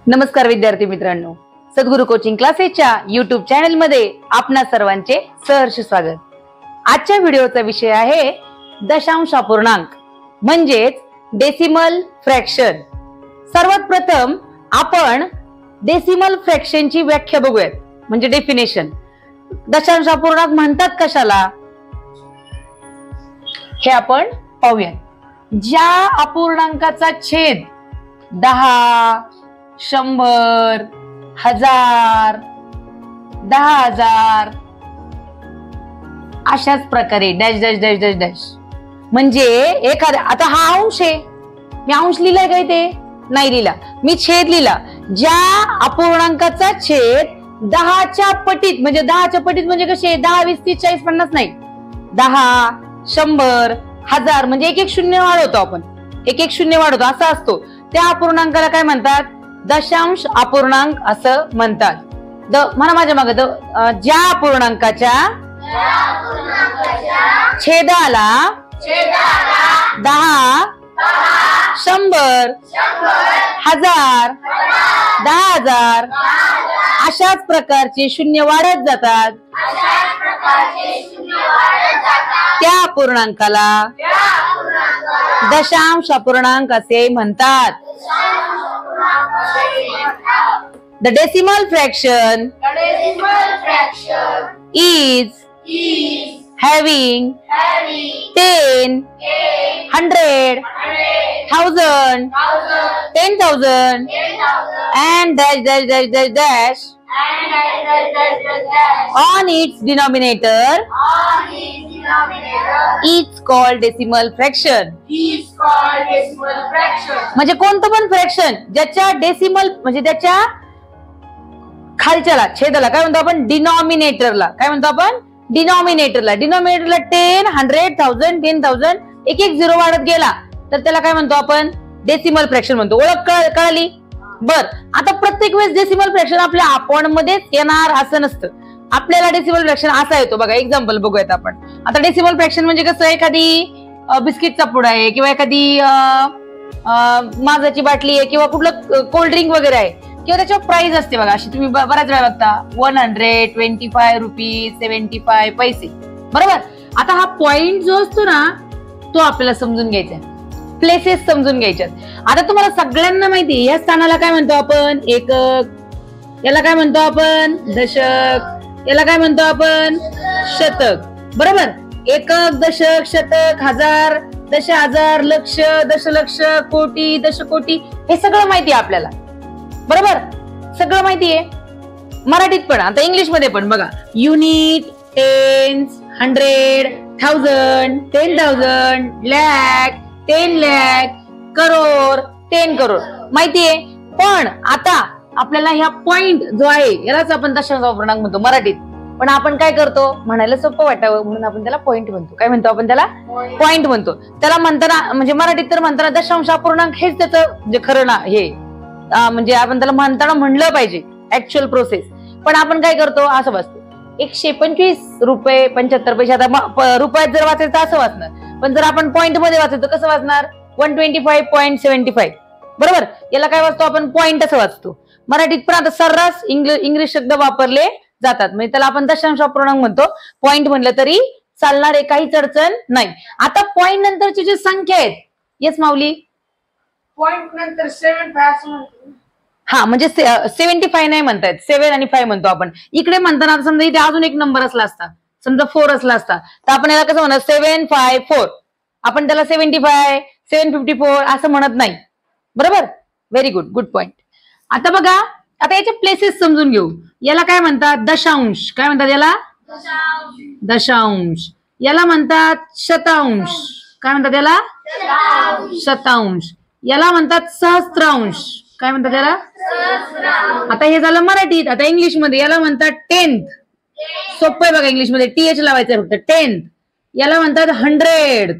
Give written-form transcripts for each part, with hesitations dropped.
नमस्कार विद्यार्थी मित्रांनो, सद्गुरू कोचिंग क्लासेसच्या YouTube चॅनल मध्ये आपणा सर्वांचे सहर्ष स्वागत। आजच्या व्हिडिओचा विषय आहे दशांश अपूर्णांक म्हणजेच डेसिमल फ्रॅक्शन। सर्वात प्रथम आपण डेसिमल फ्रॅक्शनची व्याख्या बघूयात, म्हणजे डेफिनेशन। दशांश अपूर्णांक म्हणतात कशाला हे आपण पाहूया। ज्या अपूर्णांकाचा छेद 10, 100, 1000, 10,000 अशाच प्रकारे dash dash dash dash dash, म्हणजे एखादा, आता हा अंश आहे, मी अंश लिहिलाय काय ते नाही लिहिला, मी छेद लिहिला। ज्या अपूर्णांकाचा छेद 10च्या पटीत, म्हणजे 10च्या पटीत म्हणजे कसे 10, 20, 30, 40, 50 नाही, 10, 100, 1000 म्हणजे एक एक शून्य वाढवतो आपण, एक एक शून्य वाढवतो असा असतो। त्या अपूर्णांकाला काय म्हणतात? दशांश अपूर्णांक असं म्हणतात। म्हणा माझ्या मागे, ज्या अपूर्णांकाच्या छेदाला 10, 100, 1000, 10,000 अशाच प्रकारचे शून्य वाढत जातात, त्या अपूर्णांकाला दशांश अपूर्णांक असे म्हणतात। The decimal fraction is having 10, 100, 1000, 10,000 and dash dash dash dash dash on its denominator is called decimal fraction. म्हणजे कोणतं पण फ्रॅक्शन ज्याच्या डेसिमल म्हणजे त्याच्या खालच्याला छेदाला काय म्हणतो आपण? डिनॉमिनेटरला। काय म्हणतो आपण? डिनॉमिनेटरला। डिनॉमिनेटरला 10, 100, 1000, 10,000 एक एक झिरो वाढत गेला तर त्याला काय म्हणतो आपण? डेसिमल फ्रॅक्शन म्हणतो। ओळख कळाली? बर, आता प्रत्येक वेळेस डेसिमल फ्रॅक्शन आपल्या अपॉन मध्येच येणार असं नसतं। आपल्याला डेसिमल फ्रॅक्शन असा येतो बघा, एक्झाम्पल बघूयात आपण। आता डेसिमल फ्रॅक्शन म्हणजे कसं, एखादी बिस्किटचा पुडा आहे किंवा एखादी माझाची बाटली आहे किंवा कुठलं कोल्ड ड्रिंक वगैरे आहे किंवा त्याच्यावर प्राइस असते बघा, अशी तुम्ही बऱ्याच वेळा बघता 125 रुपीज 75 पैसे, बरोबर। आता हा पॉइंट जो असतो ना तो आपल्याला समजून घ्यायचा आहे, प्लेसेस समजून घ्यायच्यात। आता तुम्हाला सगळ्यांना माहिती या स्थानाला काय म्हणतो आपण? एकक, याला काय म्हणतो आपण? दशक, याला काय म्हणतो आपण? शतक, बरोबर। एकक, दशक, शतक, हजार, दशहजार, लक्ष, दशलक्ष, कोटी, दशकोटी, हे सगळं माहिती आहे आपल्याला, बरोबर। सगळं माहिती आहे मराठीत पण, आता इंग्लिश मध्ये पण बघा, युनिट, टेन्स, 100, 1000, 10,000, लॅक, 10 लाख, करोड, 10 करोड माहितीये। पण आता आपल्याला ह्या पॉइंट जो आहे यालाच आपण दशांश अपूर्णांक म्हणतो मराठीत, पण आपण काय करतो? म्हणायला सोपं वाटावं म्हणून आपण त्याला पॉइंट म्हणतो। काय म्हणतो आपण त्याला? पॉइंट म्हणतो। त्याला म्हणताना म्हणजे मराठीत तर म्हणताना दशांश अपूर्णांक हेच त्याचं म्हणजे खरं ना, हे म्हणजे आपण त्याला म्हणताना म्हणलं पाहिजे ऍक्च्युअल प्रोसेस, पण आपण काय करतो? असं वाचतो 125 रुपये 75 पैसे। आता रुपयात जर वाचायचं तर असं वाचणार, पण जर आपण पॉइंट मध्ये वाचतो कसं वाचणार? 125.75, बरोबर। याला काय वाचतो आपण? पॉइंट असं वाचतो मराठीत, पण आता सर्रास इंग्लिश शब्द वापरले जातात, म्हणजे त्याला आपण दशांश अपूर्णांक म्हणतो। पॉइंट म्हणलं तरी चालणार आहे, काहीच अडचण नाही। आता पॉइंट नंतरची जी संख्या आहेत, येस माऊली, पॉइंट नंतर 75 म्हणतो। हा, म्हणजे 75 नाही म्हणतायत, 7 आणि 5 म्हणतो आपण। इकडे म्हणताना समजा इथे अजून एक नंबर असला असता, समजा 4 असला असता, तर आपण याला कसं म्हणणार? 754, आपण त्याला 75, 754 असं म्हणत नाही, बरोबर। Very good, good point. आता बघा, आता याचे प्लेसेस समजून घेऊ। याला काय म्हणतात? दशांश। काय म्हणतात याला? दशांश। याला म्हणतात शतांश। काय म्हणतात याला? शतांश। याला म्हणतात सहस्त्रांश। काय म्हणतात याला? आता हे झालं मराठीत। आता इंग्लिश मध्ये याला म्हणतात टेन्थ। सोपं आहे बघा, इंग्लिश मध्ये TH लावायचं फक्त, टेन्थ। याला म्हणतात 100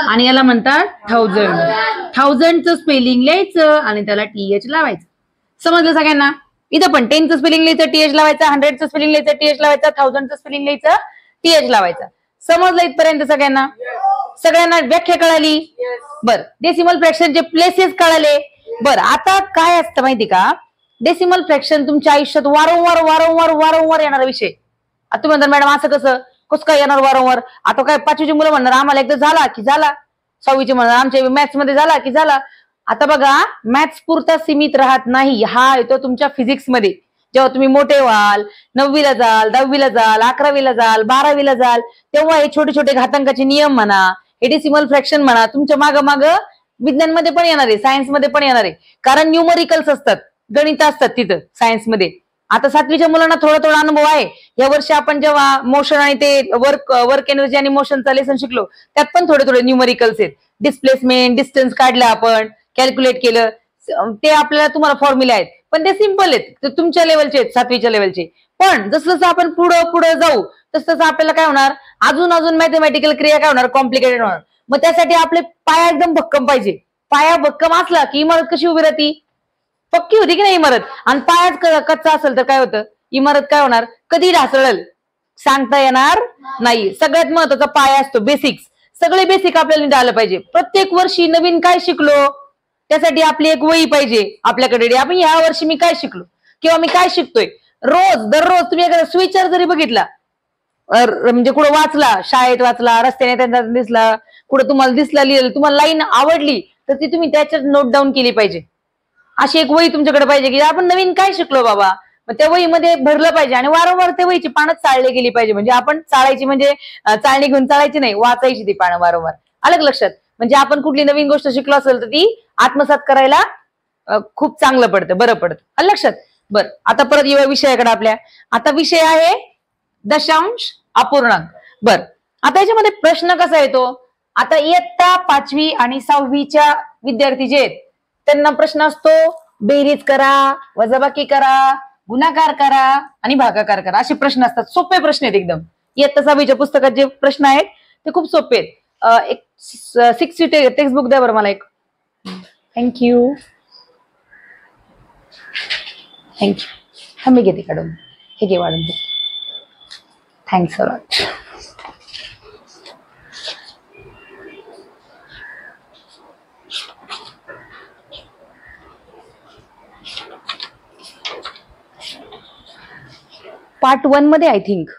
आणि याला म्हणतात 1000। 1000चं स्पेलिंग लिहायचं आणि त्याला TH लावायचं। समजलं सगळ्यांना? इथं पण 10चं स्पेलिंग लिहायचं, TH लावायचं, 100चं स्पेलिंग लिहायचं, TH लावायचं, 1000चं स्पेलिंग लिहायचं, TH लावायचं। समजलं इथपर्यंत सगळ्यांना? सगळ्यांना व्याख्या कळाली? बर, डेसिमल फ्रॅक्शनचे प्लेसेस कळाले. बर, आता काय असतं माहिती का, डेसिमल फ्रॅक्शन तुमच्या आयुष्यात वारंवार वारंवार वारंवार येणारा विषय. आता तुम्ही म्हणता मॅडम असं कसं काय येणार वारंवार? आता काय 5वीची मुलं म्हणणार आम्हाला एकदा झाला की झाला, 6वीची म्हणणार आमच्या मॅथ्स मध्ये झाला की झाला. आता बघा, मॅथ्स पुरता सीमित राहत नाही, हा येतो तुमच्या फिजिक्स मध्ये. जेव्हा तुम्ही मोठे व्हाल, 9वीला जाल, 10वीला जाल, 11वीला जाल, 12वीला जाल, तेव्हा हे छोटे छोटे घातांकाचे नियम म्हणा, हे डेसिमल फ्रॅक्शन म्हणा, तुमच्या माग विज्ञानमध्ये पण येणार आहे, सायन्समध्ये पण येणार आहे. कारण न्यूमरिकल्स असतात, गणित असतात तिथं सायन्समध्ये. आता 7वीच्या मुलांना थोडा थोडा अनुभव आहे. या वर्षी आपण जेव्हा मोशन आणि ते वर्क एनर्जी आणि मोशनचा लेसन शिकलो, त्यात पण थोडे थोडे न्यूमरिकल्स आहेत. डिस्प्लेसमेंट, डिस्टन्स काढलं आपण, कॅल्क्युलेट केलं, ते आपल्याला तुम्हाला फॉर्म्युला आहेत, पण ते सिम्पल आहेत, तुमच्या लेवलचे आहेत, 7वीच्या लेवलचे. पण जसं जसं आपण पुढे जाऊ तसं तसं आपल्याला काय होणार, अजून मॅथमॅटिकल क्रिया काय होणार, कॉम्प्लिकेटेड होणार. मग त्यासाठी आपले पाया एकदम भक्कम पाहिजे. पाया भक्कम असला की इमारत कशी उभी राहती, पक्की होती की नाही इमारत. आणि पायाच कच्चा असेल तर काय होतं, इमारत काय होणार, कधी ढासळल सांगता येणार नाही. सगळ्यात महत्वाचा पाया असतो, बेसिक्स. सगळे बेसिक आपल्याला निघालं पाहिजे. प्रत्येक वर्षी नवीन काय शिकलो त्यासाठी आपली एक वही पाहिजे आपल्याकडे. आपण ह्या वर्षी मी काय शिकलो किंवा मी काय शिकतोय, रोज दररोज तुम्ही एखादा स्विचर जरी बघितला, म्हणजे कुठं वाचला, शाळेत वाचला, रस्त्याने त्यांना दिसला, कुठं तुम्हाला दिसला लिहिलं, तुम्हाला लाईन आवडली तर ती तुम्ही त्याच्यात नोट डाऊन केली पाहिजे. अशी एक वही तुमच्याकडे पाहिजे की आपण नवीन काय शिकलो बाबा, मग त्या वहीमध्ये भरलं पाहिजे. आणि वारंवार त्या वहीची पानं चाळली गेली पाहिजे. म्हणजे आपण चाळायची म्हणजे चाळणी घेऊन चाळायची नाही, वाचायची ती पानं वारंवार. अलग लक्षात, म्हणजे आपण कुठली नवीन गोष्ट शिकलो असेल तर ती आत्मसात करायला खूप चांगलं पडतं, बरं पडतं. लक्षात. बरं, आता परत येऊया विषयाकडे आपल्या. आता विषय आहे दशांश अपूर्णांक. बर, आता याच्यामध्ये प्रश्न कसा येतो, आता इयत्ता 5वी आणि 6वीच्या विद्यार्थी जे आहेत त्यांना प्रश्न असतो, बेरीज करा, वजाबाकी करा, गुणाकार करा आणि भागाकार करा, असे प्रश्न असतात. सोपे प्रश्न आहेत एकदम. इयत्ता 6वीच्या पुस्तकात जे प्रश्न आहेत ते खूप सोपे आहेत. एक 6 टेक्स्ट बुक द्या बरं मला एक. थँक्यू. मी घेते काढून, हे घे वाढून दे. Thanks a lot. पार्ट 1 मध्ये आय थिंक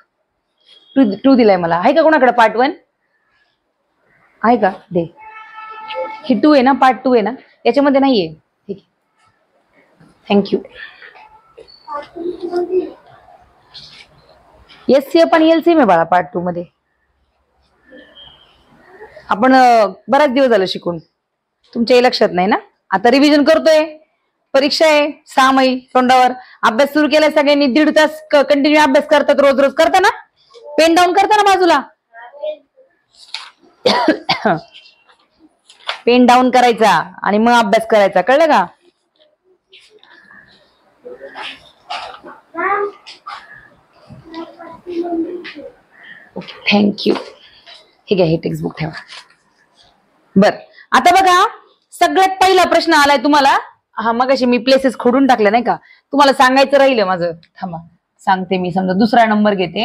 2 दिलाय मला. आहे का कोणाकडे पार्ट 1? आहे का? दे. ही 2 आहे ना, पार्ट 2 आहे ना, याच्यामध्ये नाहीये. ठीक आहे, थँक्यू. एससीएफ आणि एलसीएम आहे बाळा पार्ट 2 मध्ये. आपण बराच दिवस झालं शिकून, तुमच्याही लक्षात नाही ना. आता रिव्हिजन करतोय, परीक्षा आहे 6 महिने तोंडावर. अभ्यास सुरू केलाय सगळ्यांनी, 1.5 तास कंटिन्यू अभ्यास करतात, रोज रोज करता ना, पेन डाऊन करता ना बाजूला. पेन डाऊन करायचा आणि मग अभ्यास करायचा, कळलं का? Okay, thank you. हे घ्या, हे टेक्स्ट बुक ठेवा. बर, आता बघा, सगळ्यात पहिला प्रश्न आलाय तुम्हाला. हा, मगाशी मी प्लेसेस खोडून टाकले नाही का, तुम्हाला सांगायचं राहिलं माझं. थांबा, सांगते मी. समजा दुसरा नंबर घेते.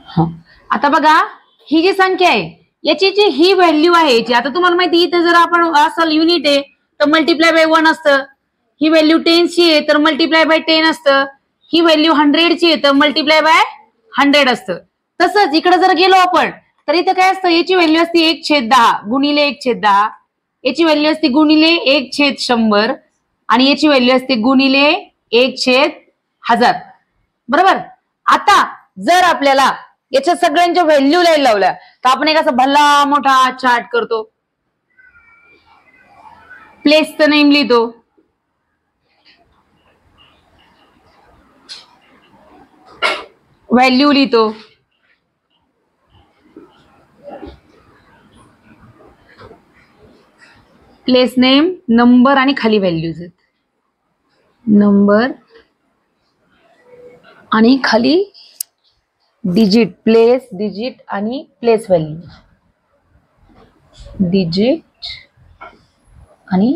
हा, आता बघा, ही जी संख्या आहे याची जी ही व्हॅल्यू आहे याची, आता तुम्हाला माहिती इथे जर आपण असल युनिट आहे तर मल्टिप्लाय बाय 1 असतं. ही व्हॅल्यू 10 ची आहे तर मल्टिप्लाय बाय 10 असतं. ही व्हॅल्यू 100 ची आहे तर मल्टिप्लाय बाय 100 असतं. तसंच इकडे जर गेलो आपण तर इथं काय असतं, याची व्हॅल्यू असते 1/10 गुणिले 1/10, याची व्हॅल्यू असते गुणिले 1/100 आणि याची व्हॅल्यू असते गुणिले 1/1000. बरोबर. आता जर आपल्याला याच्या सगळ्यांच्या व्हॅल्यू लाईन लावल्या तर आपण एक असा भला मोठा चार्ट करतो. प्लेसचं नेम लिहितो, व्हॅल्यू लिहितो, प्लेस नेम, नंबर आणि खाली व्हॅल्यूज आहेत. नंबर आणि खाली डिजिट, प्लेस डिजिट आणि प्लेस व्हॅल्यू, डिजिट आणि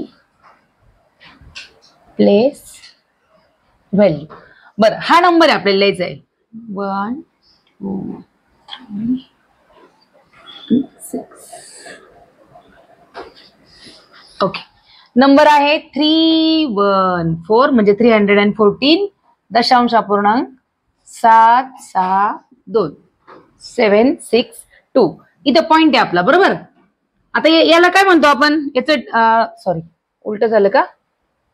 प्लेस व्हॅल्यू. बरं, हा नंबर आपल्याला लिहायचा आहे. 1 2 3 ओके, नंबर आहे 314 म्हणजे 314 दशांश अपूर्णांक 762 इथं पॉइंट आहे आपला, बरोबर. आता याला काय म्हणतो आपण, याचं सॉरी उलट झालं का,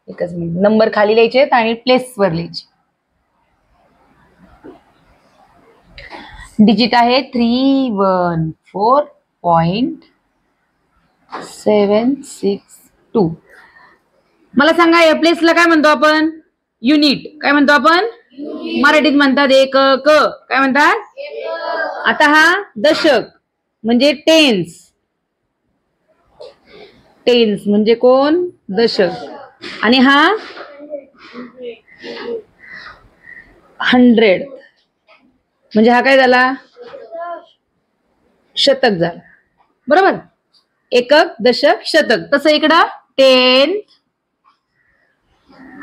एकच मिनिट. नंबर खाली लिहायचे आणि प्लेस वर लिहायचे. डिजिट आहे 314.762. मला सांगा या प्लेसला काय म्हणतो आपण, युनिट. काय म्हणतो आपण, मराठीत म्हणतात एकक. काय म्हणतात. आता हा दशक म्हणजे टेन्स. टेन्स म्हणजे कोण, दशक. आणि हा 100 म्हणजे हा काय झाला, शतक झाला, बरोबर. एकक, दशक, शतक. तसं इकडं 10,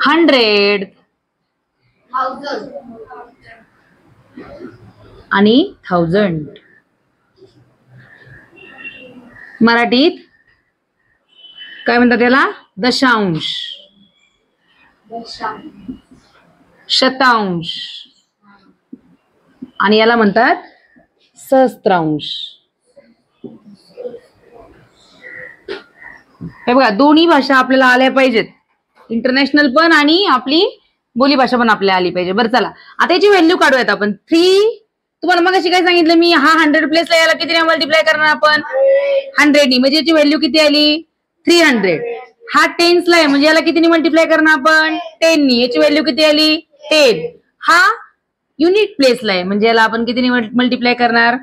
100 आणि 1000. मराठीत काय म्हणतात त्याला, दशांश, शतांश आणि याला म्हणतात सहस्त्रांश. हे बघा, दोन्ही भाषा आपल्याला आल्या पाहिजेत, इंटरनॅशनल पण आणि आपली बोली भाषा पण आपल्याला आली पाहिजे. बरं चला, आता याची व्हॅल्यू काढूयात आपण. 3 तुम्हाला मग अशी काय सांगितलं मी, हा 100 प्लेसला याला किती मल्टिप्लाय करणार आपण, 100 म्हणजे याची व्हॅल्यू किती आली, 300. हा टेन्सला आहे म्हणजे याला किती मल्टिप्लाय करणार आपण, 10 याची व्हॅल्यू किती आली, 10. हा युनिट प्लेसला आहे म्हणजे याला आपण किती मल्टिप्लाय करणार,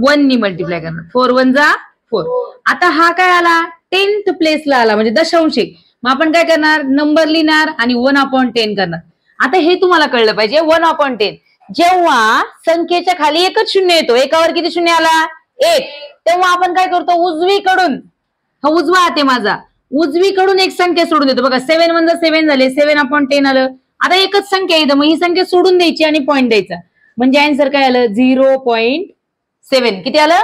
1 मल्टिप्लाय करणार. 4 1 जा 4. आता हा काय आला, 10th प्लेसला आला म्हणजे दशांश. मग आपण काय करणार, नंबर लिहिणार आणि 1/10 करणार. आता हे तुम्हाला कळलं पाहिजे, 1/10 जेव्हा संख्येच्या खाली एकच शून्य येतो, एकावर किती शून्य आला, 1, तेव्हा आपण काय करतो, उजवीकडून, हा उजवा हात आहे माझा, उजवीकडून एक संख्या सोडून देतो. बघा 7 1 7 झाले, 7/10 आलं. आता एकच संख्या येतं, मग ही संख्या सोडून द्यायची आणि पॉईंट द्यायचा म्हणजे आन्सर काय आलं, 0.7. किती आलं,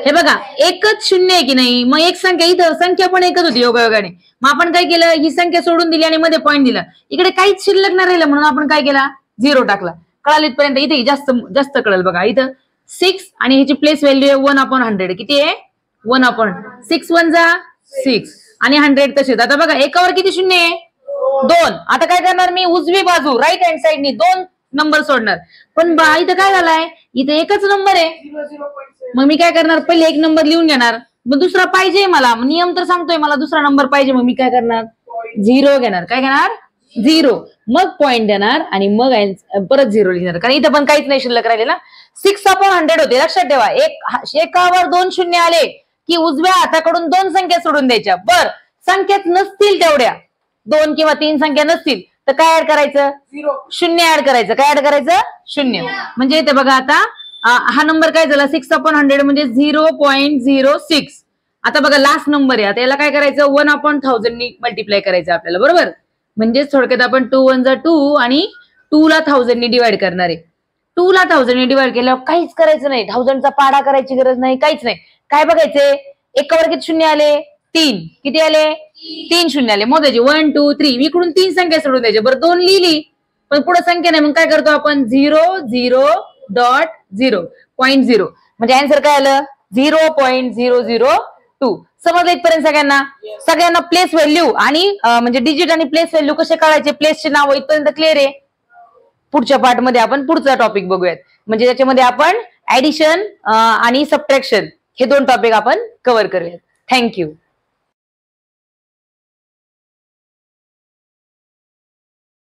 हे बघा एकच शून्य आहे की नाही, मग एक संख्या, इथं संख्या पण एकच होती योगायोगाने. मग आपण काय केलं, ही संख्या सोडून दिली आणि मध्ये पॉईंट दिला. इकडे काहीच शिल्लक नाही राहिलं म्हणून आपण काय केला, 0 टाकला. कळालं इथपर्यंत. इथे जास्त जास्त कळलं बघा, इथं 6 आणि ह्याची प्लेस व्हॅल्यू आहे 1/100. किती आहे, 1/6 1 जा 6 आणि 100 तसेच. आता बघा एकावर किती शून्य आहे, 2. आता काय करणार मी, उजवी बाजू राईट हँड साइडनी 2 नंबर सोडणार. पण इथं काय झालाय, इथं एकच नंबर आहे. मग मी काय करणार, पहिले एक नंबर लिहून घेणार, मग दुसरा पाहिजे मला, नियम तर सांगतोय मला दुसरा नंबर पाहिजे, मग मी काय करणार, 0 घेणार. काय घेणार, 0. मग पॉईंट देणार आणि मग परत 0 लिहिणार, कारण इथं पण काहीच नाही शिल्लक राहिले ना. 6/100 होते, लक्षात ठेवा. एकावर 2 शून्य आले की उजव्या हाताकडून 2 संख्या सोडून द्यायच्या. बर संख्येत नसतील तेवढ्या, 2 किंवा 3 संख्या नसतील तर काय ऍड करायचं, 0 ऍड करायचं. काय ऍड करायचं, 0. म्हणजे इथे बघा आता हा नंबर काय झाला, 6/100 म्हणजे 0.06. आता बघा लास्ट नंबर आहे, आता याला काय करायचं, 1/1000 नी मल्टिप्लाय करायचं आपल्याला, बरोबर. म्हणजे थोडक्यात आपण 2 1 जा 2 आणि 2 ला 1000 नी डिवाइड करणार आहे. 2 ला 1000 नी डिवाइड केल्यावर काहीच करायचं नाही, 1000चा पाडा करायची गरज नाही, काहीच नाही. काय बघायचंय, एकावर किती शून्य आले, 3. किती आले, 3 शून्य आले. मोजायचे 1 2 3. इकडून 3 संख्या सोडून द्यायचे. बरं 2 लिहिली पण पुढे संख्या नाही, मग काय करतो आपण, 0.0 म्हणजे आन्सर काय आलं, 0.002. समजलं इथपर्यंत सगळ्यांना. सगळ्यांना प्लेस व्हॅल्यू आणि म्हणजे डिजिट आणि प्लेस व्हॅल्यू कसे काढायचे, प्लेसचे नाव इथपर्यंत क्लिअर आहे. पुढच्या पार्ट मध्ये आपण पुढचा टॉपिक बघूयात, म्हणजे त्याच्यामध्ये आपण ऍडिशन आणि सबट्रॅक्शन हे 2 टॉपिक आपण कव्हर करूयात. थँक्यू.